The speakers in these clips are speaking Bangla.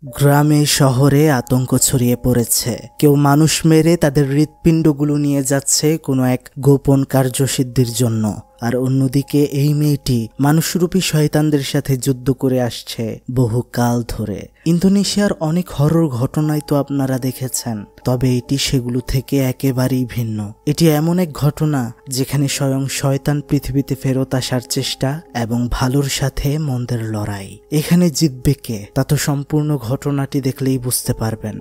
গ্রামে শহরে আতঙ্ক ছড়িয়ে পড়েছে। কেউ মানুষ মেরে তাদের হৃৎপিণ্ডগুলো নিয়ে যাচ্ছে কোনো এক গোপন কার্যসিদ্ধির জন্য, আর অন্যদিকে এই মেয়েটি মানুষরূপী শয়তানদের সাথে যুদ্ধ করে আসছে বহু কাল ধরে। ইন্দোনেশিয়ার অনেক হরর ঘটনাই তো আপনারা দেখেছেন, তবে এটি সেগুলো থেকে একেবারেই ভিন্ন। এটি এমন এক ঘটনা যেখানে স্বয়ং শয়তান পৃথিবীতে ফেরত আসার চেষ্টা এবং ভালোর সাথে মন্দের লড়াই। এখানে জিতবে কে তা তো সম্পূর্ণ ঘটনাটি দেখলেই বুঝতে পারবেন।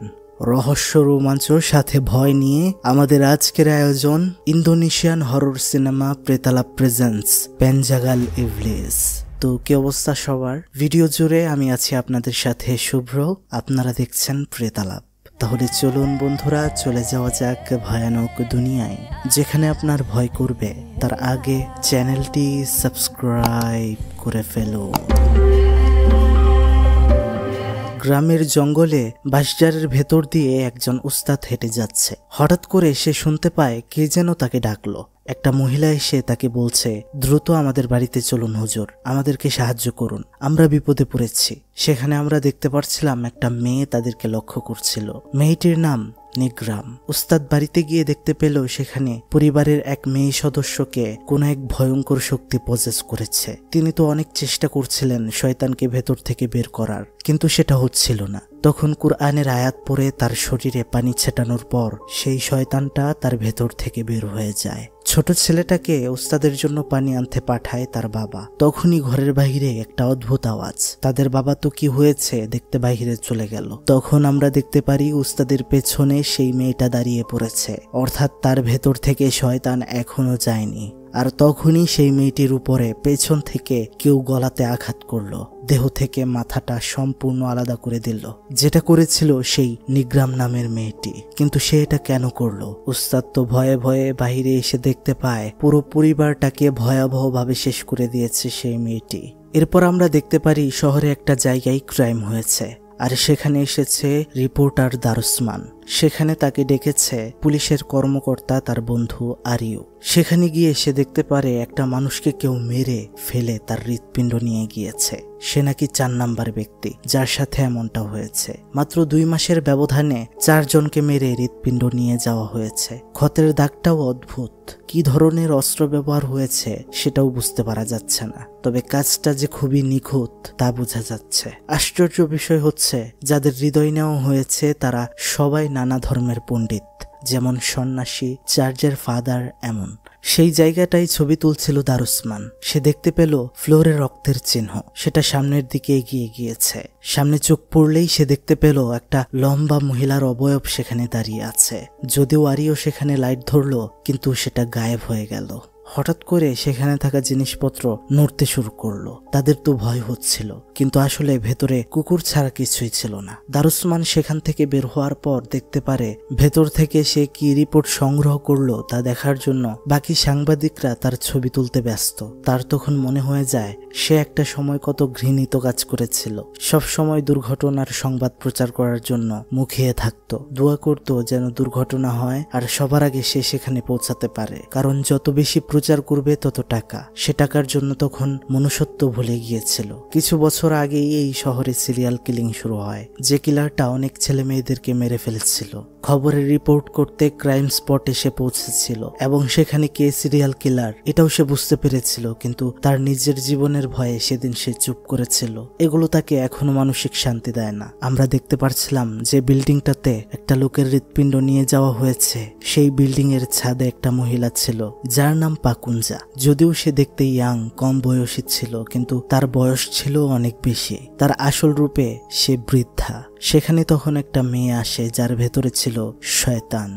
রহস্য, রোমাঞ্চ সাথে ভয় নিয়ে আমাদের আজকের আয়োজন ইন্দোনেশিয়ান হরর সিনেমা প্রেতালাপ প্রেজেন্টস পেনজাগাল ইভলিস। তো কি অবস্থা সবার? ভিডিও জুড়ে আমি আছি আপনাদের সাথে শুভ্র, আপনারা দেখছেন প্রেতালাপ। তাহলে চলুন বন্ধুরা, চলে যাওয়া যাক ভয়ানক দুনিয়ায়, যেখানে আপনার ভয় করবে তার আগে চ্যানেলটি সাবস্ক্রাইব করে ফেলুন। গ্রামের জঙ্গলে বাঁশঝাড়ের ভেতর দিয়ে একজন উস্তাদ হেঁটে যাচ্ছে। হঠাৎ করে সে শুনতে পায় কে যেন তাকে ডাকলো। একটা মহিলা এসে তাকে বলছে, দ্রুত আমাদের বাড়িতে চলুন হুজুর, আমাদেরকে সাহায্য করুন, আমরা বিপদে পড়েছি। সেখানে আমরা দেখতে পাচ্ছিলাম একটা মেয়ে তাদেরকে লক্ষ্য করছিল। মেয়েটির নাম নিগ্রাম। উস্তাদ বাড়িতে গিয়ে দেখতে পেল সেখানে পরিবারের এক মেয়ে সদস্যকে কোন এক ভয়ঙ্কর শক্তি পজেস করেছে। তিনি তো অনেক চেষ্টা করছিলেন শয়তানকে ভেতর থেকে বের করার, কিন্তু সেটা হচ্ছিল না। তখন কুরআনের আয়াত পড়ে তার শরীরে পানি ছেটানোর পর সেই শয়তানটা তার ভেতর থেকে বের হয়ে যায়। ছোট ছেলেটাকে উস্তাদের জন্য পানি আনতে পাঠায় তার বাবা। তখনই ঘরের বাহিরে একটা অদ্ভুত আওয়াজ। তাদের বাবা তো কি হয়েছে দেখতে বাহিরে চলে গেল। তখন আমরা দেখতে পারি উস্তাদের পেছনে সেই মেয়েটা দাঁড়িয়ে পড়েছে, অর্থাৎ তার ভেতর থেকে শয়তান এখনো যায়নি। আর তখনই সেই মেয়েটির উপরে পেছন থেকে কেউ গলাতে আঘাত করলো, দেহ থেকে মাথাটা সম্পূর্ণ আলাদা করে দিল। যেটা করেছিল সেই নিগ্রাম নামের মেয়েটি। কিন্তু সে এটা কেন করলো? উস্তাদ তো ভয়ে ভয়ে বাহিরে এসে দেখতে পায় পুরো পরিবারটাকে ভয়াবহভাবে শেষ করে দিয়েছে সেই মেয়েটি। এরপর আমরা দেখতে পারি শহরে একটা জায়গায় ক্রাইম হয়েছে, আর সেখানে এসেছে রিপোর্টার দারুসমান। সেখানে তাকে ডেকেছে পুলিশের কর্মকর্তা তার বন্ধু আরিও। সেখানে গিয়ে সে দেখতে পারে একটা মানুষকে কেউ মেরে ফেলে তার হৃৎপিণ্ড নিয়ে গিয়েছে। সে নাকি 4 নাম্বার ব্যক্তি যার সাথে এমনটা হয়েছে। মাত্র 2 মাসের ব্যবধানে 4 জনকে মেরে হৃৎপিণ্ড নিয়ে যাওয়া হয়েছে। ক্ষতের দাগটাও অদ্ভুত। কি ধরনের অস্ত্র ব্যবহার হয়েছে সেটাও বুঝতে পারা যাচ্ছে না, তবে কাজটা যে খুবই নিখুঁত তা বোঝা যাচ্ছে। আশ্চর্য বিষয় হচ্ছে যাদের হৃদয় নেওয়া হয়েছে তারা সবাই নানা ধর্মের পণ্ডিত, যেমন সন্ন্যাসী, চার্চের ফাদার। এমন সেই জায়গাটাই ছবি তুলছিল দারুসমান। সে দেখতে পেল ফ্লোরে রক্তের চিহ্ন। সেটা সামনের দিকে এগিয়ে গিয়েছে। সামনে চোখ পড়লেই সে দেখতে পেল একটা লম্বা মহিলার অবয়ব সেখানে দাঁড়িয়ে আছে। যদিও আরিও সেখানে লাইট ধরলো, কিন্তু সেটা গায়েব হয়ে গেল। হঠাৎ করে সেখানে থাকা জিনিসপত্র নড়তে শুরু করলো। তাদের তো ভয় হচ্ছিল, কিন্তু আসলে ভেতরে কুকুর ছাড়া কিছুই ছিল না। দারুসমান সেখান থেকে বের হওয়ার পর দেখতে পারে ভেতর থেকে সে কি রিপোর্ট সংগ্রহ করলো তা দেখার জন্য বাকি সাংবাদিকরা তার ছবি তুলতে ব্যস্ত। তার তখন মনে হয়ে যায় সে একটা সময় কত ঘৃণিত কাজ করেছিল। সব সময় দুর্ঘটনার সংবাদ প্রচার করার জন্য মুখিয়ে থাকতো, দোয়া করত যেন দুর্ঘটনা হয় আর সবার আগে সে সেখানে পৌঁছাতে পারে, কারণ যত বেশি প্রচার করবে তত টাকা। সে টাকার জন্য তখন মনুষ্যত্ব ভুলে গিয়েছিল। কিছু বছর আগেই এই শহরে সিরিয়াল কিলিং শুরু হয়, যে কিলারটা অনেক ছেলে মেয়েদেরকে মেরে ফেলেছিল। খবরে রিপোর্ট করতে ক্রাইম স্পট এসে পৌঁছেছিল এবং সেখানে কে সিরিয়াল কিলার এটাও সে বুঝতে পেরেছিল, কিন্তু তার নিজের জীবনের ভয়ে সেদিন সে চুপ করেছিল। এগুলো তাকে এখনো মানসিক শান্তি দেয় না। আমরা দেখতে পারছিলাম যে বিল্ডিংটাতে একটা লোকের হৃৎপিণ্ড নিয়ে যাওয়া হয়েছে, সেই বিল্ডিং এর ছাদে একটা মহিলা ছিল যার নাম পাকুঞ্জা। যদিও সে দেখতে ইয়াং, কম বয়সী ছিল, কিন্তু তার বয়স ছিল অনেক বেশি। তার আসল রূপে সে বৃদ্ধা। সেখানে তখন একটা মেয়ে আসে যার ভেতরে ছিল শয়তান।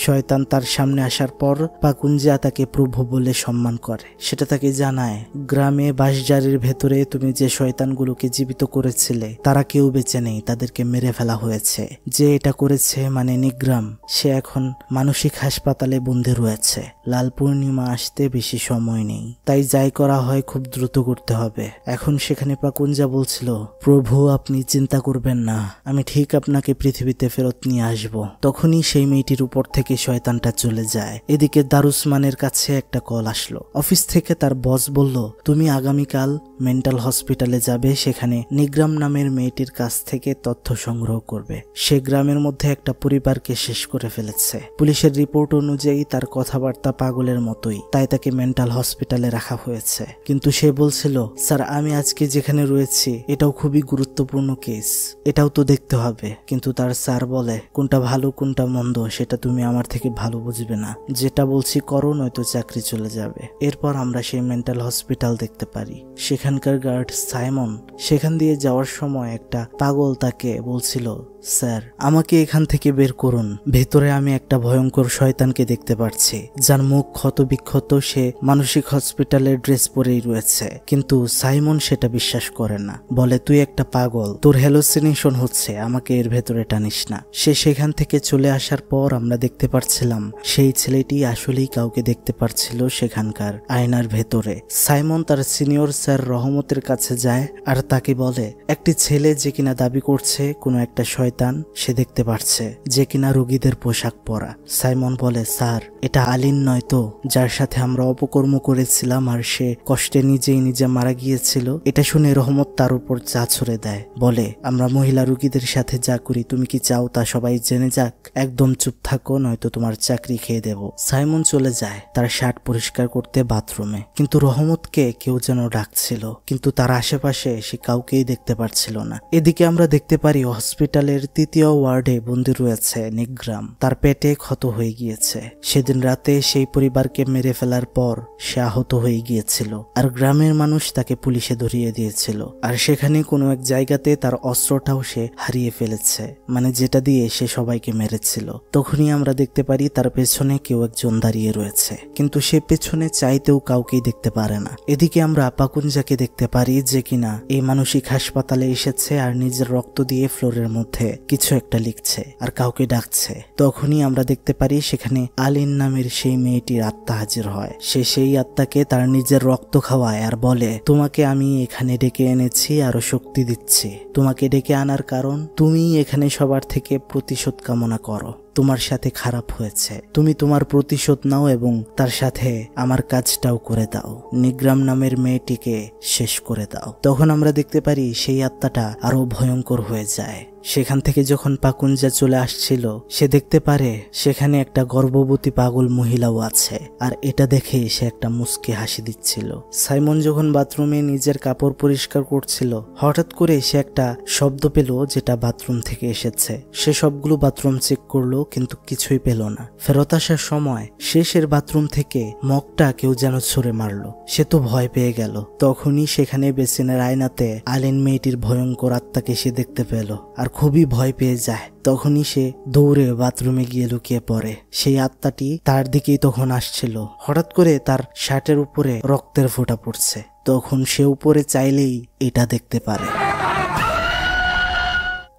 শয়তান তার সামনে আসার পর পাকুঞ্জা তাকে প্রভু বলে সম্মান করে। সেটা তাকে জানায়, গ্রামে বাঁশঝাড়ের ভেতরে তুমি যে শয়তানগুলোকে জীবিত করেছিলে তারা কেউ বেঁচে নেই, তাদেরকে মেরে ফেলা হয়েছে। যে এটা করেছে মানে নিগ্রাম, সে এখন মানসিক হাসপাতালে বন্দী রয়েছে। লাল পূর্ণিমা আসতে বেশি সময় নেই, তাই যাই করা হয় খুব দ্রুত করতে হবে। এখন সেখানে পাকুঞ্জা বলছিল, প্রভু আপনি চিন্তা করবেন না, আমি ঠিক আপনাকে পৃথিবীতে ফেরত নিয়ে আসব। তখনই সেই মেয়েটির উপর থেকে শয়তানটা চলে যায়। এদিকে দারুসমানের কাছে একটা কল আসলো। অফিস থেকে তার বস বলল, তুমি আগামীকাল মেন্টাল হসপিটালে যাবে, সেখানে নিগ্রাম নামের মেয়েটির কাছ থেকে তথ্য সংগ্রহ করবে। সে গ্রামের মধ্যে একটা পরিবারকে শেষ করে ফেলেছে। পুলিশের রিপোর্ট অনুযায়ী তার কথাবার্তা পাগলের মতোই, তাই তাকে মেন্টাল হসপিটালে রাখা হয়েছে। কিন্তু সে বলছিল, স্যার আমি আজকে যেখানে রয়েছি এটাও খুবই গুরুত্বপূর্ণ কেস, এটাও তো দেখতে হবে। কিন্তু তার স্যার বলে, কোনটা ভালো কোনটা মন্দ সেটা তুমি আমার থেকে ভালো বুঝবে না, যেটা বলছি করো নয়তো চাকরি চলে যাবে। এরপর আমরা সেই মেন্টাল হসপিটাল দেখতে পারি। সেখানকার গার্ড সাইমন সেখান দিয়ে যাওয়ার সময় একটা পাগল তাকে বলছিল, স্যার আমাকে এখান থেকে বের করুন, ভেতরে আমি একটা ভয়ঙ্কর শয়তানকে দেখতে পাচ্ছি, যার মুখ ক্ষত বিক্ষত। সে মানসিক হসপিটালের ড্রেস পরেই রয়েছে। কিন্তু সাইমন সেটা বিশ্বাস করে না, বলে তুই একটা পাগল, তোর হ্যালোসিনেশন হচ্ছে, আমাকে এর ভেতরে টানিস না। সে সেখান থেকে চলে আসার পর আমরা দেখতে পাচ্ছিলাম সেই ছেলেটি আসলেই কাউকে দেখতে পারছিল সেখানকার আয়নার ভেতরে। সাইমন তার সিনিয়র স্যার রহমতের কাছে যায় আর তাকে বলে, একটি ছেলে যে কিনা দাবি করছে কোনো একটা শয়তান সে দেখতে পাচ্ছে, যে কিনা রোগীদের পোশাক পরা। সাইমন বলে, স্যার এটা আলিন নয় তো, যার সাথে আমরা অপকর্ম করেছিলাম আর সে কষ্টে নিজেই নিজে মারা গিয়েছিল? এটা শুনে রহমত তার উপর চা ছড়ে দেয়, বলে, আমরা মহিলা রোগীদের সাথে যা করি তুমি কি চাও তা সবাই জেনে যাক? একদম চুপ থাকো নয়তো তোমার চাকরি খেয়ে দেব। সাইমন চলে যায় তার শার্ট পরিষ্কার করতে বাথরুমে, কিন্তু রহমতকে কেউ যেন ডাকছিল, কিন্তু তার আশেপাশে সে কাউকেই দেখতে পারছিল না। এদিকে আমরা দেখতে পারি হসপিটালের 3য় ওয়ার্ডে বন্দী রয়েছে নিগ্রাম। তার পেটে ক্ষত হয়ে গিয়েছে। সেদিন রাতে সেই পরিবারকে মেরে ফেলার পর সে আহত হয়ে গিয়েছিল আর গ্রামের মানুষ তাকে পুলিশে ধরিয়ে দিয়েছিল। আর সেখানে কোনো এক জায়গাতে তার অস্ত্রটাও সে হারিয়ে ফেলেছে, মানে যেটা দিয়ে সে সবাইকে মেরেছিল। তখনই আমরা দেখতে পারি তার পেছনে কেউ একজন দাঁড়িয়ে রয়েছে, কিন্তু সে পেছনে চাইতেও কাউকেই দেখতে পারে না। এদিকে আমরা পাকুঞ্জাকে দেখতে পারি যে কিনা এই মানসিক হাসপাতালে এসেছে আর নিজের রক্ত দিয়ে ফ্লোরের মধ্যে কিছু একটা লিখছে আর কাউকে ডাকছে। তখনই আমরা দেখতে পারি সেখানে আলিন নামের সেই মেয়েটির আত্মা হাজির হয়। সে সেই আত্মাকে তার নিজের রক্ত খাওয়ায় আর বলে, তোমাকে আমি এখানে ডেকে এনেছি আরো শক্তি দিচ্ছি। তোমাকে ডেকে আনার কারণ তুমি এখানে সবার থেকে প্রতিশোধ কামনা করো। তোমার সাথে খারাপ হয়েছে, তুমি তোমার প্রতিশোধ নাও এবং তার সাথে আমার কাজটাও করে দাও, নিগ্রাম নামের মেয়েটিকে শেষ করে দাও। তখন আমরা দেখতে পারি সেই আত্মাটা আরো ভয়ঙ্কর হয়ে যায়। সেখান থেকে যখন পাকুঞ্জা চলে আসছিল সে দেখতে পারে সেখানে একটা গর্ভবতী পাগল মহিলাও আছে, আর এটা দেখে সে একটা মুচকি হাসি দিচ্ছিল। সাইমন যখন বাথরুমে নিজের কাপড় পরিষ্কার করছিল হঠাৎ করে সে একটা শব্দ পেল যেটা বাথরুম থেকে এসেছে। সে সবগুলো বাথরুম চেক করলো কিন্তু কিছুই পেল না। ফেরত আসার সময় শেষের বাথরুম থেকে মগটা কেউ যেন ছুঁড়ে মারলো। সে তো ভয় পেয়ে গেল। তখনই সেখানে বেসিনের আয়নাতে আলিন মেয়েটির ভয়ঙ্কর আত্মাকে সে দেখতে পেল আর খুবই ভয় পেয়ে যায়। তখনই সে দৌড়ে বাথরুমে গিয়ে লুকিয়ে পড়ে। সেই আত্মাটি তার দিকেই তখন আসছিল। হঠাৎ করে তার শার্টের উপরে রক্তের ফোঁটা পড়ছে। তখন সে উপরে চাইলেই এটা দেখতে পারে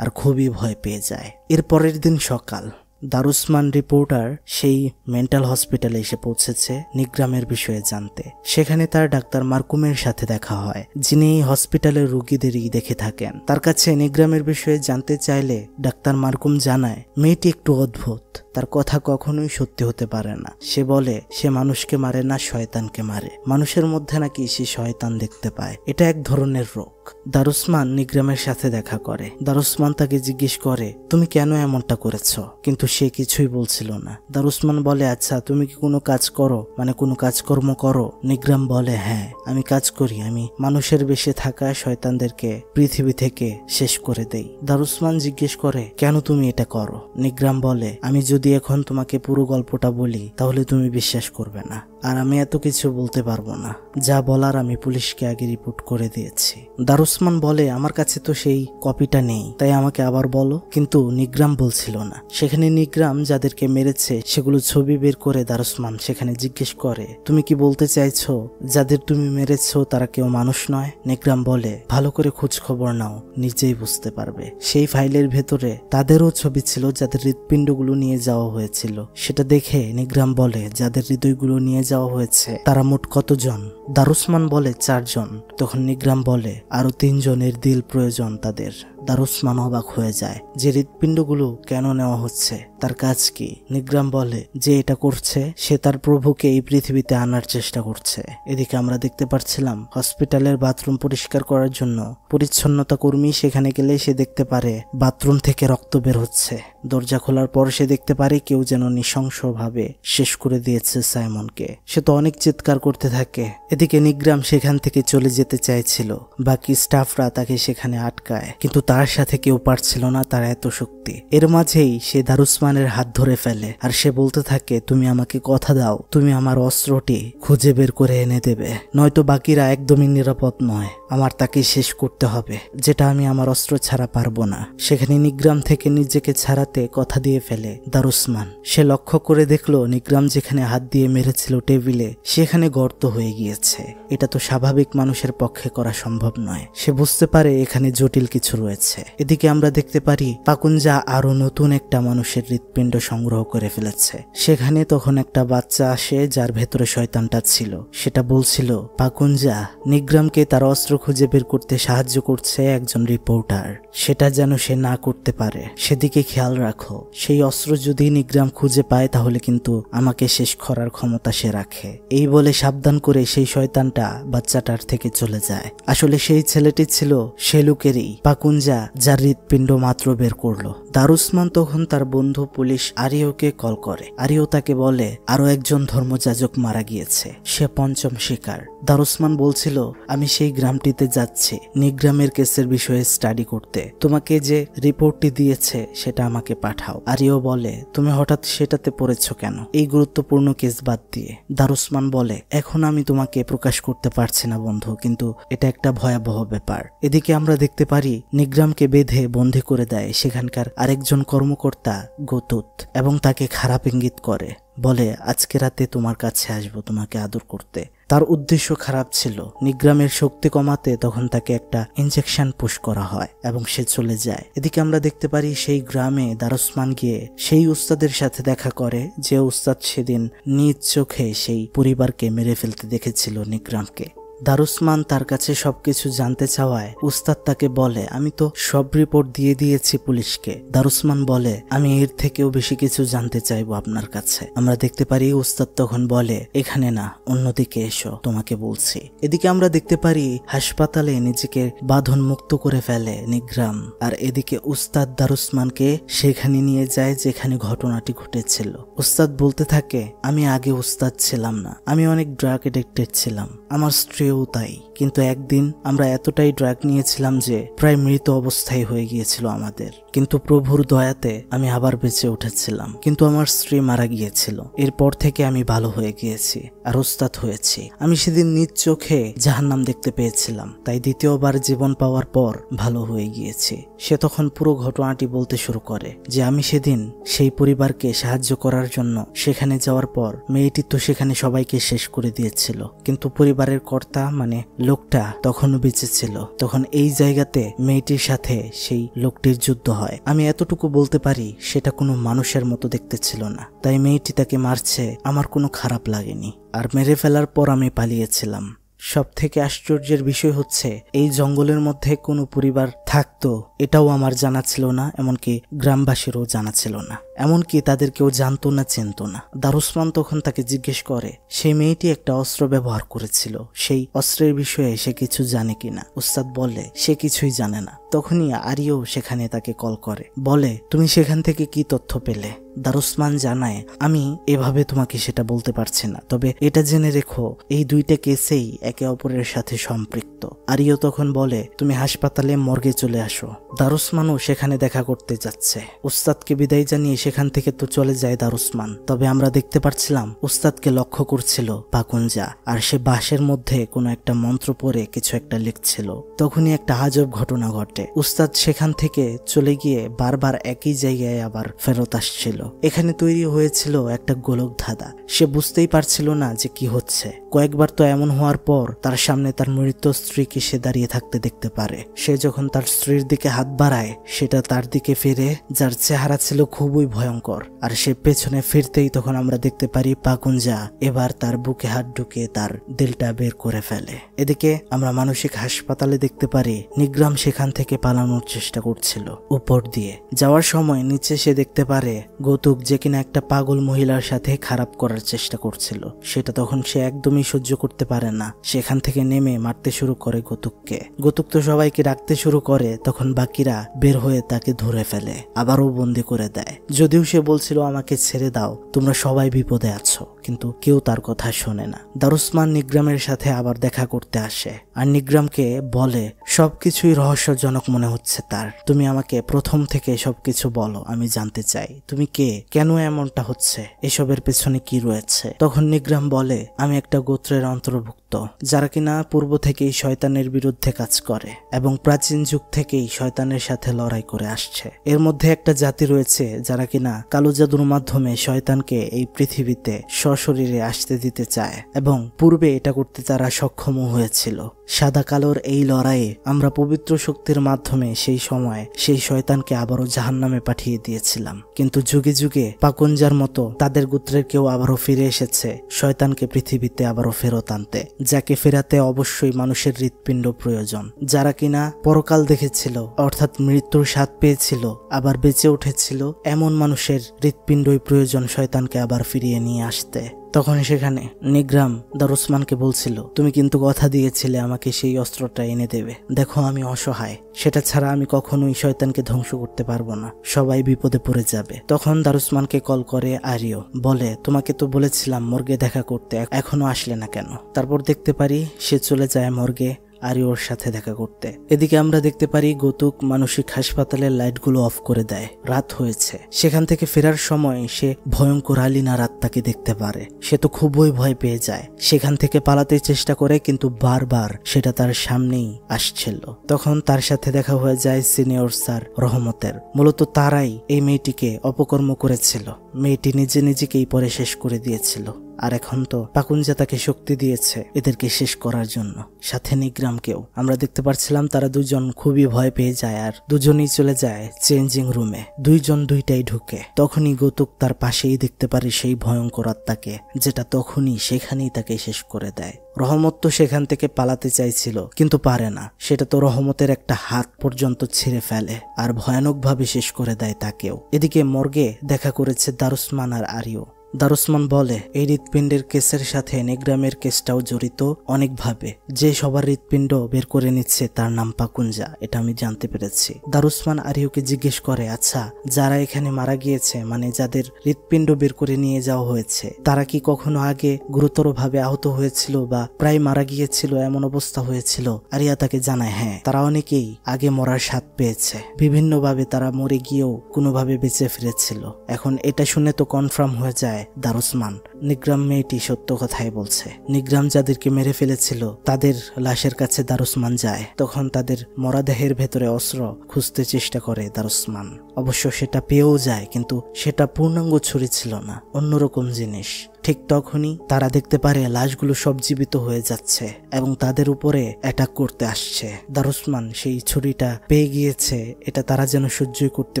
আর খুবই ভয় পেয়ে যায়। এর পরের দিন সকাল, দারুসমান রিপোর্টার সেই মেন্টাল হসপিটালে এসে পৌঁছেছে নিগ্রামের বিষয়ে জানতে। সেখানে তার ডাক্তার মার্কুমের সাথে দেখা হয়, যিনি এই হসপিটালের রোগীদেরই দেখে থাকেন। তার কাছে নিগ্রামের বিষয়ে জানতে চাইলে ডাক্তার মার্কুম জানায় মেয়েটি একটু অদ্ভুত, তার কথা কখনোই সত্যি হতে পারে না। সে বলে সে মানুষকে মারে না, শয়তানকে মারে। মানুষের মধ্যে নাকি সে শয়তান দেখতে পায়, এটা এক ধরনের রোগ। দারুসমান নিগ্রামের সাথে দেখা করে। দারুসমান তাকে জিজ্ঞেস করে, তুমি কেন এমনটা করেছো? কিন্তু সে কিছুই বলছিল না। দারুসমান বলে, আচ্ছা তুমি কি কোনো কাজ করো, মানে কোনো কাজকর্ম করো? নিগ্রাম বলে, হ্যাঁ আমি কাজ করি, আমি মানুষের বেশে থাকা শয়তানদেরকে পৃথিবী থেকে শেষ করে দেই। দারুসমান জিজ্ঞেস করে, কেন তুমি এটা করো? নিগ্রাম বলে, আমি যদি এখন তোমাকে পুরো গল্পটা বলি তাহলে তুমি বিশ্বাস করবে না, আর আমি এত কিছু বলতে পারবো না। যা বলার আমি পুলিশকে আগে রিপোর্ট করে দিয়েছি। দারুসমান বলে, আমার কাছে তো সেই কপিটা নেই, তাই আমাকে আবার বলো। কিন্তু নিগ্রাম বলছিল না। সেখানে নিগ্রাম যাদেরকে মেরেছে সেগুলো ছবি বের করে দারুসমান সেখানে জিজ্ঞেস করে, তুমি কি বলতে চাইছো যাদের তুমি মেরেছো তারা কেউ মানুষ নয়? নিগ্রাম বলে, ভালো করে খোঁজ খবর নাও, নিজেই বুঝতে পারবে। সেই ফাইলের ভেতরে তাদেরও ছবি ছিল যাদের হৃৎপিণ্ডগুলো নিয়ে যাওয়া হয়েছিল। সেটা দেখে নিগ্রাম বলে, যাদের হৃদয়গুলো নিয়ে যাওয়া হয়েছে তারা মোট কতজন? দারুসমান বলে 4 জন। তখন নিগ্রাম বলে আরো 3 জনের দিল প্রয়োজন তাদের। দারুসমান অবাক হয়ে যায় যে হৃৎপিণ্ডগুলো কেন নেওয়া হচ্ছে, তার কাজ কি? নিগ্রাম বলে যে এটা করছে সে তার প্রভুকে এই পৃথিবীতে আনার চেষ্টা করছে। এদিকে আমরা দেখতে পাচ্ছিলাম হসপিটালের বাথরুম পরিষ্কার করার জন্য পরিচ্ছন্নতা কর্মী সেখানে গেলে সে দেখতে পারে বাথরুম থেকে রক্ত বের হচ্ছে। দরজা খোলার পর সে দেখতে পারে কেউ যেন নৃশংসভাবে শেষ করে দিয়েছে সাইমনকে। সে তো অনেক চিৎকার করতে থাকে। এদিকে নিগ্রাম সেখান থেকে চলে যেতে চাইছিল, বাকি স্টাফরা তাকে সেখানে আটকায়, কিন্তু তার সাথে কেউ পারছিল না, তার এত শক্তি। এর মাঝেই সে দারুসমানের হাত ধরে ফেলে আর সে বলতে থাকে তুমি আমাকে কথা দাও, তুমি আমার অস্ত্রটি খুঁজে বের করে এনে দেবে, নয়তো বাকিরা একদমই নিরাপদ নয়, আমার তাকে শেষ করতে হবে, যেটা আমি আমার অস্ত্র ছাড়া পারবো না। সেখানে নিগ্রাম থেকে নিজেকে ছাড়াতে কথা দিয়ে ফেলে দারুসমান। সে লক্ষ্য করে দেখলো নিগ্রাম যেখানে হাত দিয়ে মেরেছিল টেবিলে সেখানে গর্ত হয়ে গিয়েছে। এটা তো স্বাভাবিক মানুষের পক্ষে করা সম্ভব নয়। সে বুঝতে পারে এখানে জটিল কিছু রয়েছে। এদিকে আমরা দেখতে পারি পাকুঞ্জা আরো নতুন একটা মানুষের হৃৎপিণ্ড সংগ্রহ করে ফেলেছে। সেখানে তখন একটা বাচ্চা আসে যার ভেতরে শয়তানটা ছিল। সেটা বলছিল পাকুঞ্জা নিগ্রামকে তার অস্ত্র খুঁজে বের করতে সাহায্য করছে একজন রিপোর্টার, সেটা যেন সে না করতে পারে, সেদিকে খেয়াল রাখো। সেই অস্ত্র যদি নিগ্রাম খুঁজে পায় তাহলে কিন্তু আমাকে শেষ করার ক্ষমতা সে রাখে। এই বলে সাবধান করে সেই শয়তানটা বাচ্চাটার থেকে চলে যায়। আসলে সেই ছেলেটি ছিল শেলুকেরই পাকুঞ্জা, যার হৃৎপিণ্ড মাত্র বের করলো। দারুসমান তখন তার বন্ধু পুলিশ আরিওকে কল করে। আরিও তাকে বলে আরো একজন ধর্মযাজক মারা গিয়েছে, সে 5ম শিকার। দারুসমান বলছিল আমি সেই গ্রামটিতে যাচ্ছি নিগ্রামের কেসের বিষয়ে স্টাডি করতে, তোমাকে যে রিপোর্টটি দিয়েছে সেটা আমাকে পাঠাও। আরিও বলে তুমি হঠাৎ সেটাতে পড়েছ কেন, এই গুরুত্বপূর্ণ কেস বাদ দিয়ে? দারুসমান বলে এখন আমি তোমাকে প্রকাশ করতে পারছি না বন্ধু, কিন্তু এটা একটা ভয়াবহ ব্যাপার। এদিকে আমরা দেখতে পারি নিগ্রামকে বেঁধে বন্দী করে দেয় সেখানকার আরেকজন কর্মকর্তা গতুত, এবং তাকে খারাপ ইঙ্গিত করে, বলে আজকে রাতে তোমার কাছে আসবো তোমাকে আদর করতে। তার উদ্দেশ্য খারাপ ছিল, নিগ্রামের শক্তি কমাতে। তখন তাকে একটা ইনজেকশন পুশ করা হয় এবং সে চলে যায়। এদিকে আমরা দেখতে পারি সেই গ্রামে দারুসমান গিয়ে সেই উস্তাদের সাথে দেখা করে যে উস্তাদ সেদিন নিজ চোখে সেই পরিবারকে মেরে ফেলতে দেখেছিল নিগ্রামকে। দারুসমান তার কাছে সবকিছু জানতে চাওয়ায় উস্তাদ তাকে বলে আমি তো সব রিপোর্ট দিয়ে দিয়েছি পুলিশকে। দারুসমান বলে আমি এর থেকেও বেশি কিছু জানতে চাইবো আপনার কাছে। আমরা দেখতে পারি উস্তাদ তখন বলে এখানে না, অন্যদিকে এসো, তোমাকে বলছি। এদিকে আমরা দেখতে পারি হাসপাতালে নিজেকে বাঁধন মুক্ত করে ফেলে নিগ্রাম, আর এদিকে উস্তাদ দারুসমানকে সেখানে নিয়ে যায় যেখানে ঘটনাটি ঘটেছিল। উস্তাদ বলতে থাকে আমি আগে উস্তাদ ছিলাম না, আমি অনেক ড্রাগ এডিক্টেড ছিলাম, আমার স্ত্রীও তাই, কিন্তু একদিন আমরা এতটাই ড্রাগ নিয়েছিলাম যে প্রায় মৃত অবস্থায় হয়ে গিয়েছিল আমাদের, কিন্তু প্রভুর দয়াতে আমি আবার বেঁচে উঠেছিলাম, কিন্তু আমার স্ত্রী মারা গিয়েছিল। এরপর থেকে আমি ভালো হয়ে গিয়েছি আর উস্তাদ হয়েছি। আমি সেদিন নিজ চোখে জাহান্নাম দেখতে পেয়েছিলাম, তাই দ্বিতীয়বার জীবন পাওয়ার পর ভালো হয়ে গিয়েছি। সে তখন পুরো ঘটনাটি বলতে শুরু করে যে আমি সেদিন সেই পরিবারকে সাহায্য করার জন্য সেখানে যাওয়ার পর মেয়েটি তো সেখানে সবাইকে শেষ করে দিয়েছিল, কিন্তু পরিবারের কর্তা মানে লোকটা তখনও বেঁচে ছিল। তখন এই জায়গাতে মেয়েটির সাথে সেই লোকটির যুদ্ধ হয়। আমি এতটুকু বলতে পারি সেটা কোনো মানুষের মতো দেখতে ছিল না, তাই মেয়েটি তাকে মারছে আমার কোনো খারাপ লাগেনি, আর মেরে ফেলার পর আমি পালিয়েছিলাম। সব থেকে আশ্চর্যের বিষয় হচ্ছে এই জঙ্গলের মধ্যে কোনো পরিবার থাকতো এটাও আমার জানা ছিল না, এমনকি গ্রামবাসীরও জানা ছিল না, এমনকি তাদের কেউ জানতো না, চিনতো না। দারুসমান তখন তাকে জিজ্ঞেস করে সেই মেয়েটি একটা অস্ত্র ব্যবহার করেছিল, সেই অস্ত্রের বিষয়ে সে কিছু জানে কিনা। উস্তাদ বলে সে কিছুই জানে না। তখনই আরিও সেখানে তাকে কল করে, বলে তুমি সেখান থেকে কি তথ্য পেলে? দারুসমান জানায় আমি এভাবে তোমাকে সেটা বলতে পারছি না, তবে এটা জেনে রেখো এই দুইটা কেসেই একে অপরের সাথে সম্পৃক্ত। আরিও তখন বলে তুমি হাসপাতালে মর্গে চলে আসো। দারুসমানও সেখানে দেখা করতে যাচ্ছে। উস্তাদকে বিদায় জানিয়ে সেখান থেকে তো চলে যায় দারুসমান, তবে আমরা দেখতে পাচ্ছিলাম উস্তাদকে লক্ষ্য করছিল পাকুঞ্জা, আর সে বাঁশের মধ্যে কোনো একটা মন্ত্র পড়ে কিছু একটা লিখছিল। তখনই একটা আজব ঘটনা ঘটে। উস্তাদ সেখান থেকে চলে গিয়ে বারবার একই জায়গায় আবার ফেরত আসছিল। এখানে তৈরি হয়েছিল একটা গোলক ধাঁধা। সে বুঝতেই পারছিল না যে কি হচ্ছে, কয়েকবার তো এমন হওয়ার পর তার সামনে তার মৃত স্ত্রীকে সে দাঁড়িয়ে থাকতে দেখতে পারে। সে যখন তার স্ত্রীর দিকে হাত বাড়ায় সেটা তার দিকে ফিরে, যার চেহারা ছিল খুবই ভয়ঙ্কর। আর সে পেছনে ফিরতেই তখন আমরা দেখতে পারি পাকুঞ্জা এবার তার বুকে হাত ঢুকে তার দিলটা বের করে ফেলে। এদিকে আমরা মানসিক হাসপাতালে দেখতে পারি নিগ্রাম সেখান থেকে পালানোর চেষ্টা করছিল। উপর দিয়ে যাওয়ার সময় নিচে সে দেখতে পারে গৌতুক যে কিনা একটা পাগল মহিলার সাথে খারাপ করার চেষ্টা করছিল। সেটা তখন সে একদমই সহ্য করতে পারে না, সেখান থেকে নেমে মারতে শুরু করে গৌতুককে। গৌতুক তো সবাইকে ডাকতে শুরু করে, তখন বাকিরা বের হয়ে তাকে ধরে ফেলে, আবারও বন্দি করে দেয়। যদিও সে বলছিল আমাকে ছেড়ে দাও, তোমরা সবাই বিপদে আছো, কিন্তু কেউ তার কথা শোনে না। দারুসমান নিগ্রামের সাথে আবার দেখা করতে আসে আর নিগ্রামকে বলে সবকিছুই রহস্যজনক মনে হচ্ছে তার, তুমি আমাকে প্রথম থেকে সবকিছু বলো, আমি জানতে চাই তুমি কে, কেন এমনটা হচ্ছে, এসবের পেছনে কি রয়েছে। তখন নিগ্রাম বলে আমি একটা গোত্রের অন্তর্ভুক্ত যারা কিনা পূর্ব থেকেই শয়তানের বিরুদ্ধে কাজ করে এবং প্রাচীন যুগ থেকেই শয়তানের সাথে লড়াই করে আসছে। এর মধ্যে একটা জাতি রয়েছে যারা কিনা কালো জাদুর মাধ্যমে শয়তানকে এই পৃথিবীতে সশরীরে আসতে দিতে চায় এবং পূর্বে এটা করতে তারা সক্ষম হয়েছিল। সাদা কালোর এই লড়াইয়ে আমরা পবিত্র শক্তির মাধ্যমে সেই সময় সেই শয়তানকে আবারও জাহান্নামে পাঠিয়ে দিয়েছিলাম, কিন্তু যুগে যুগে পাকুঞ্জার মতো তাদের গোত্রের কেউ আবারও ফিরে এসেছে শয়তানকে পৃথিবীতে আবারও ফেরত আনতে, যাকে ফেরাতে অবশ্যই মানুষের হৃৎপিণ্ড প্রয়োজন। যারা কিনা পরকাল দেখেছিল অর্থাৎ মৃত্যুর স্বাদ পেয়েছিল আবার বেঁচে উঠেছিল, এমন মানুষের হৃৎপিণ্ডই প্রয়োজন শয়তানকে আবার ফিরিয়ে নিয়ে আসতে। তখন সেখানে নিগ্রাম দারুসমানকে বলছিল তুমি কিন্তু কথা দিয়েছিলে আমাকে সেই অস্ত্রটা এনে দেবে, দেখো আমি অসহায়, সেটা ছাড়া আমি কখনোই শয়তানকে ধ্বংস করতে পারবো না, সবাই বিপদে পড়ে যাবে। তখন দারুসমানকে কল করে আরিও, বলে তোমাকে তো বলেছিলাম মর্গে দেখা করতে, এখনো আসলে না কেন। তারপর দেখতে পারি সে চলে যায় মর্গে আরিওর সাথে দেখা করতে। এদিকে আমরা দেখতে পারি গৌতুক মানসিক হাসপাতালের লাইটগুলো অফ করে দেয়, রাত হয়েছে। সেখান থেকে ফেরার সময় সে ভয়ঙ্কর আলিনার আত্মাকে দেখতে পারে। সে তো খুবই ভয় পেয়ে যায়, সেখান থেকে পালাতে চেষ্টা করে কিন্তু বারবার সেটা তার সামনেই আসছিল। তখন তার সাথে দেখা হয়ে যায় সিনিয়র স্যার রহমতের। মূলত তারাই এই মেয়েটিকে অপকর্ম করেছিল, মেয়েটি নিজে নিজেকেই পরে শেষ করে দিয়েছিল। আর এখন তো পাকুঞ্জা তাকে শক্তি দিয়েছে এদেরকে শেষ করার জন্য, সাথে নিগ্রামকেও। আমরা দেখতে পাচ্ছিলাম তারা দুজন খুবই ভয় পেয়ে যায় আর দুজনেই চলে যায় চেঞ্জিং রুমে, দুইজন দুইটাই ঢুকে। তখনই গৌতুক তার পাশেই দেখতে পারে সেই ভয়ঙ্কর আত্মাকে, যেটা তখনই সেখানেই তাকে শেষ করে দেয়। রহমত তো সেখান থেকে পালাতে চাইছিল কিন্তু পারে না, সেটা তো রহমতের একটা হাত পর্যন্ত ছিঁড়ে ফেলে আর ভয়ানকভাবে শেষ করে দেয় তাকেও। এদিকে মর্গে দেখা করেছে দারুসমান আর আরিও। দারুসমান বলে এই হৃৎপিণ্ডের কেসের সাথে নিগ্রামের কেসটাও জড়িত অনেকভাবে, যে সবার হৃৎপিণ্ড বের করে নিচ্ছে তার নাম পাকুঞ্জা, এটা আমি জানতে পেরেছি। দারুসমান আরিওকে জিজ্ঞেস করে আচ্ছা যারা এখানে মারা গিয়েছে, মানে যাদের হৃৎপিণ্ড বের করে নিয়ে যাওয়া হয়েছে, তারা কি কখনো আগে গুরুতরভাবে আহত হয়েছিল বা প্রায় মারা গিয়েছিল এমন অবস্থা হয়েছিল? আরিয়া তাকে জানায় হ্যাঁ, তারা অনেকেই আগে মরার স্বাদ পেয়েছে, বিভিন্নভাবে তারা মরে গিয়েও কোনোভাবে বেঁচে ফিরেছিল। এখন এটা শুনে তো কনফার্ম হয়ে যায় দারুসমান নিগ্রাম মেয়েটি সত্য কথাই বলছে। নিগ্রাম যাদেরকে মেরে ফেলেছিল তাদের লাশের কাছে দারুসমান যায়, তখন তাদের মরাদেহের ভেতরে অস্ত্র খুঁজতে চেষ্টা করে দারুসমান। অবশ্য সেটা পেয়েও যায়, কিন্তু সেটা পূর্ণাঙ্গ ছুরি ছিল না, অন্যরকম জিনিস। ঠিক তখনই তারা দেখতে পারে লাশগুলো সব জীবিত হয়ে যাচ্ছে এবং তাদের উপরে অ্যাটাক করতে আসছে। দারুসমান সেই ছুরিটা পেয়ে গিয়েছে, এটা তারা যেন সহ্যই করতে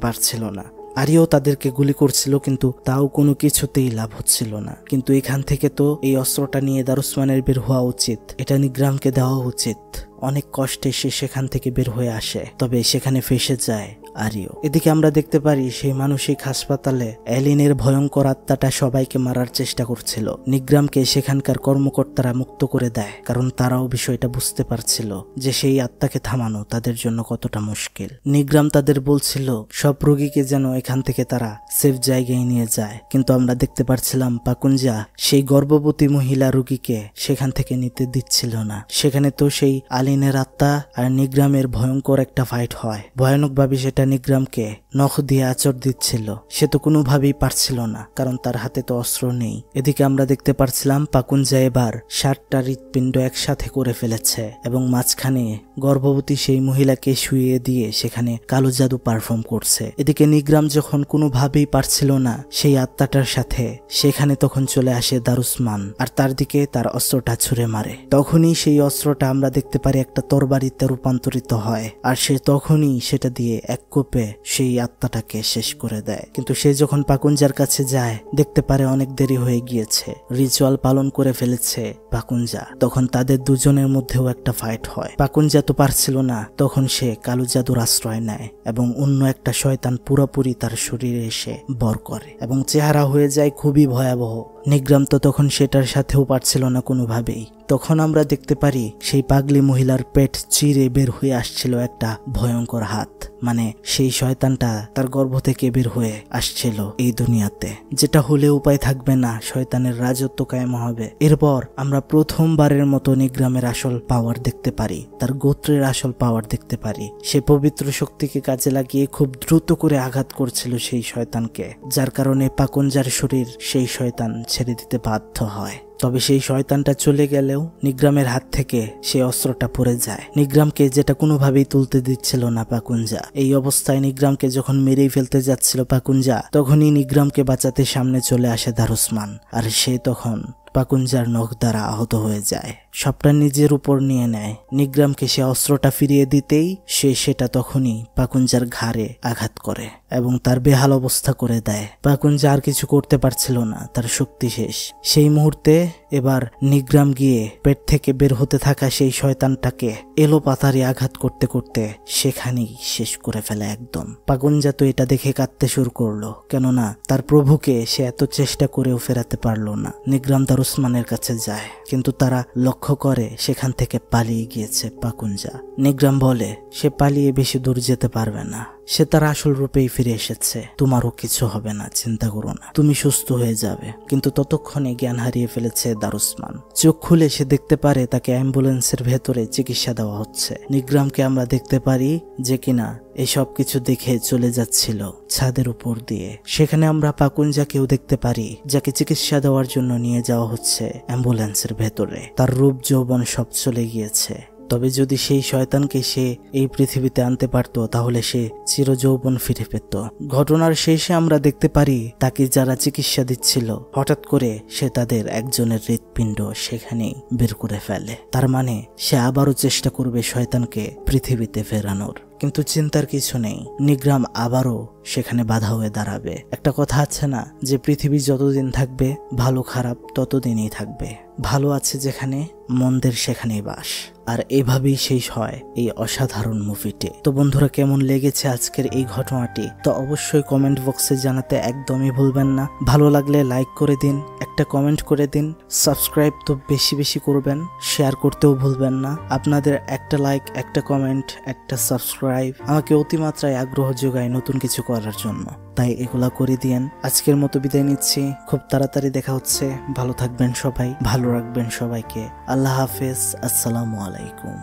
পারছিল না। আরিও তাদেরকে গুলি করছিল কিন্তু তাও কোনো কিছুতেই লাভ হচ্ছিল না। কিন্তু এখান থেকে তো এই অস্ত্রটা নিয়ে দারুসমানের বের হওয়া উচিত, এটা নিগ্রামকে দেওয়া উচিত। অনেক কষ্টে সে সেখান থেকে বের হয়ে আসে, তবে সেখানে ফেসে যায় আরিও। এদিকে আমরা দেখতে পারি সেই মানসিক হাসপাতালে এলিনের ভয়ঙ্কর আত্মাটা সবাইকে মারার চেষ্টা করছিল। নিগ্রামকে সেখানকার কর্মকর্তারা মুক্ত করে দেয়, কারণ তারাও বিষয়টা বুঝতে পারছিল যে সেই আত্মাকে থামানো তাদের জন্য কতটা মুশকিল। নিগ্রাম তাদের বলছিল সব রোগীকে যেন এখান থেকে তারা সেফ জায়গায় নিয়ে যায়, কিন্তু আমরা দেখতে পারছিলাম পাকুঞ্জা সেই গর্ভবতী মহিলা রোগীকে সেখান থেকে নিতে দিচ্ছিল না। সেখানে তো সেই আলিনের আত্মা আর নিগ্রামের ভয়ঙ্কর একটা ফাইট হয়, ভয়ানকভাবে সেটা নিগ্রামকে নখ দিয়ে আঁচড় দিচ্ছিল। সে তো কোনোভাবেই পারছিল না, কারণ তার হাতে তো অস্ত্র নেই। এদিকে আমরা দেখতে পারছিলাম পাকুঞ্জা এবার 7টা হৃৎপিণ্ড একসাথে করে ফেলেছে এবং মাঝখানে গর্ভবতী সেই মহিলাকে শুইয়ে দিয়ে সেখানে কালো জাদু পারফর্ম করছে। এদিকে নিগ্রাম যখন কোনোভাবেই পারছিল না সেই আত্মাটার সাথে, সেখানে তখন চলে আসে দারুসমান আর তার দিকে তার অস্ত্রটা ছুঁড়ে মারে। তখনই সেই অস্ত্রটা আমরা দেখতে পারি একটা তরবারিতে রূপান্তরিত হয়, আর সে তখনই সেটা দিয়ে এক কোপে সেই আত্মাটাকে শেষ করে দেয়। কিন্তু সে যখন পাকুঞ্জার কাছে যায় দেখতে পারে অনেক দেরি হয়ে গিয়েছে, রিচুয়াল পালন করে ফেলেছে পাকুঞ্জা। তখন তাদের দুজনের মধ্যেও একটা ফাইট হয়। পাকুঞ্জা তো পারছিল না, তখন সে কালো জাদুর আশ্রয় নেয় এবং অন্য একটা শয়তান পুরোপুরি তার শরীরে এসে বর করে এবং চেহারা হয়ে যায় খুবই ভয়াবহ। নিগ্রাম তো তখন সেটার সাথেও পারছিল না কোনোভাবেই। তখন আমরা দেখতে পারি সেই পাগলি মহিলার পেট চিরে বের হয়ে আসছিল একটা ভয়ঙ্কর হাত, মানে সেই শয়তানটা তার গর্ভ থেকে বের হয়ে আসছিল এই দুনিয়াতে, যেটা হলে উপায় থাকবে না, শয়তানের রাজত্ব কায়েম হবে। এরপর আমরা প্রথমবারের মতো নিগ্রামের আসল পাওয়ার দেখতে পারি, তার গোত্রের আসল পাওয়ার দেখতে পারি। সে পবিত্র শক্তিকে কাজে লাগিয়ে খুব দ্রুত করে আঘাত করছিল সেই শয়তানকে, যার কারণে পাকুঞ্জার শরীর সেই শয়তান ছেড়ে দিতে বাধ্য হয়। তবে সেই শয়তানটা চলে গেলেও নিগ্রামের হাত থেকে সেই অস্ত্রটা পড়ে যায়। নিগ্রামকে যেটা কোনোভাবেই তুলতে দিচ্ছিল না পাকুঞ্জা। এই অবস্থায় নিগ্রামকে যখন মেরেই ফেলতে যাচ্ছিল পাকুঞ্জা, তখনই নিগ্রামকে বাঁচাতে সামনে চলে আসে দারুসমান, আর সে তখন পাকুঞ্জার নখ দ্বারা আহত হয়ে যায়। সবটা নিজের উপর নিয়ে নেয়। নিগ্রামকে সে অস্ত্রটা ফিরিয়ে দিতেই সে সেটা তখনই পাকুঞ্জার ঘাড়ে আঘাত করে এবং তার বেহাল অবস্থা করে দেয়। পাকুঞ্জা আর কিছু করতে পারছিল না, তার শক্তি শেষ। সেই মুহূর্তে এবার নিগ্রাম গিয়ে পেট থেকে বের হতে থাকা সেই শয়তানটাকে এলো পাতারি আঘাত করতে করতে সেখানেই শেষ করে ফেলে একদম। পাকুঞ্জা তো এটা দেখে কাঁদতে শুরু করলো, কেননা তার প্রভুকে সে এত চেষ্টা করেও ফেরাতে পারলো না। নিগ্রাম দারুসমানের কাছে যায়, কিন্তু তারা লক্ষ্য করে সেখান থেকে পালিয়ে গিয়েছে পাকুঞ্জা। নিগ্রাম বলে সে পালিয়ে বেশি দূর যেতে পারবে না, সে তার আসল রূপেই ফিরে এসেছে, তোমারও কিছু হবে না, চিন্তা করো না, তুমি সুস্থ হয়ে যাবে। কিন্তু ততক্ষণে জ্ঞান হারিয়ে ফেলেছে দারুসমান। চোখ খুলে সে দেখতে পারে তাকে অ্যাম্বুলেন্সের ভেতরে চিকিৎসা দেওয়া হচ্ছে। নিগ্রামকে আমরা দেখতে পারি যে কিনা এসব কিছু দেখে চলে যাচ্ছিল ছাদের উপর দিয়ে। সেখানে আমরা পাকুঞ্জাকেও দেখতে পারি, যাকে চিকিৎসা দেওয়ার জন্য নিয়ে যাওয়া হচ্ছে অ্যাম্বুলেন্সের ভেতরে। তার রূপ যৌবন সব চলে গিয়েছে। তবে যদি সেই শয়তানকে সে এই পৃথিবীতে আনতে পারত, তাহলে সে চিরযৌবন ফিরে পেত। ঘটনার শেষে আমরা দেখতে পারি তাকে যারা চিকিৎসা দিচ্ছিল, হঠাৎ করে সে তাদের একজনের হৃৎপিণ্ড সেখানেই বের করে ফেলে। তার মানে সে আবারও চেষ্টা করবে শয়তানকে পৃথিবীতে ফেরানোর। কিন্তু চিন্তার কিছু নেই, নিগ্রাম আবারও সেখানে বাধা হয়ে দাঁড়াবে। একটা কথা আছে না, যে পৃথিবী যতদিন থাকবে ভালো খারাপ ততদিনই থাকবে। ভালো আছে যেখানে, মন্দের সেখানেই বাস। আর এভাবেই শেষ হয় এই অসাধারণ মুভিটি। তো বন্ধুরা, কেমন লেগেছে আজকের এই ঘটনাটি তো অবশ্যই কমেন্ট বক্সে জানাতে একদমই ভুলবেন না। ভালো লাগলে লাইক করে দিন, একটা কমেন্ট করে দিন, সাবস্ক্রাইব তো বেশি বেশি করবেন, শেয়ার করতেও ভুলবেন না। আপনাদের একটা লাইক, একটা কমেন্ট, একটা সাবস্ক্রাইব আমাকে অতিমাত্রায় আগ্রহ যোগায় নতুন কিছু করার জন্য, তাই এগুলা করে দিয়েন। আজকের মতো বিদায় নিচ্ছি, খুব তাড়াতাড়ি দেখা হচ্ছে। ভালো থাকবেন সবাই, ভালো রাখবেন সবাইকে। আল্লাহ হাফেজ, আসসালামু আলাইকুম।